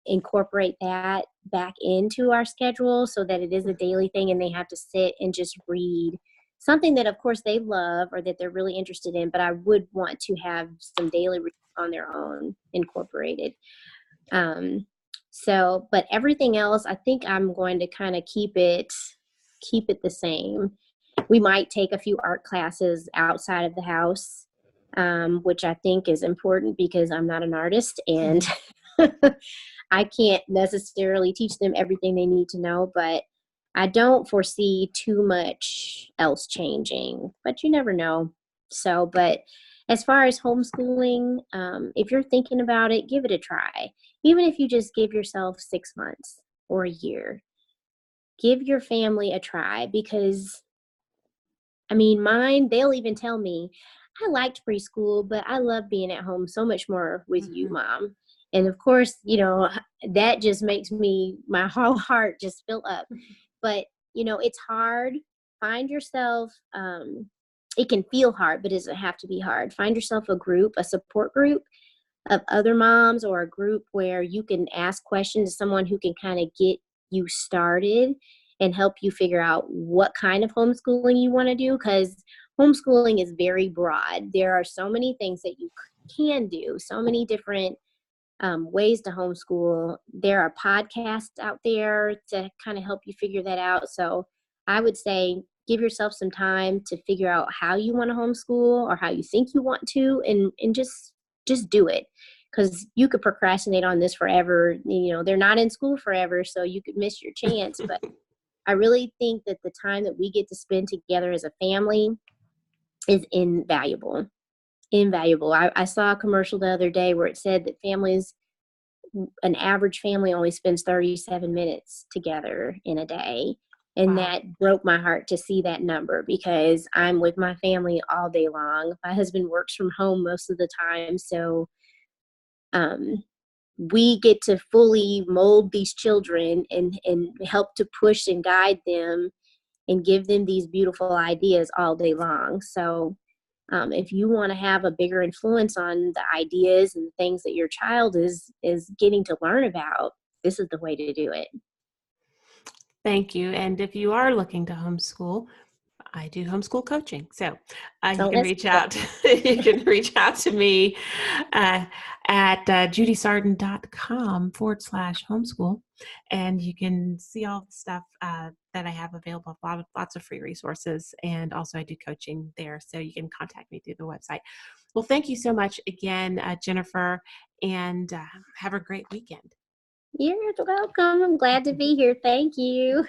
incorporate that back into our schedule so that it is a daily thing and they have to sit and just read something that, of course, they love or that they're really interested in, but I would want to have some daily reading on their own incorporated. But everything else, I think I'm going to kind of keep it the same. We might take a few art classes outside of the house, which I think is important because I'm not an artist and I can't necessarily teach them everything they need to know, but I don't foresee too much else changing, but you never know. So, but as far as homeschooling, if you're thinking about it, give it a try. Even if you just give yourself 6 months or a year, give your family a try because, mine, they'll even tell me, I liked preschool, but I love being at home so much more with you, Mom. And of course, that just makes my whole heart just fill up. But, it's hard. Find yourself, it can feel hard, but it doesn't have to be hard. Find yourself a support group of other moms or a group where you can ask questions to someone who can kind of get you started and help you figure out what kind of homeschooling you want to do, because homeschooling is very broad. There are so many things that you can do, so many different ways to homeschool. There are podcasts out there to kind of help you figure that out. So I would say give yourself some time to figure out how you want to homeschool or how you think you want to, and just do it, because you could procrastinate on this forever. They're not in school forever, so you could miss your chance. But I really think that the time that we get to spend together as a family is invaluable. I saw a commercial the other day where it said that an average family only spends 37 minutes together in a day. And that broke my heart to see that number, because I'm with my family all day long. My husband works from home most of the time. So we get to fully mold these children and help to push and guide them and give them these beautiful ideas all day long. So If you want to have a bigger influence on the ideas and things that your child is getting to learn about, this is the way to do it. Thank you. And if you are looking to homeschool, I do homeschool coaching. So you So can let's reach out. You can reach out to me at judysarden.com/homeschool. And you can see all the stuff that I have available, lots of free resources. And also I do coaching there. So you can contact me through the website. Well, thank you so much again, Jennifer, and have a great weekend. You're welcome. I'm glad to be here. Thank you.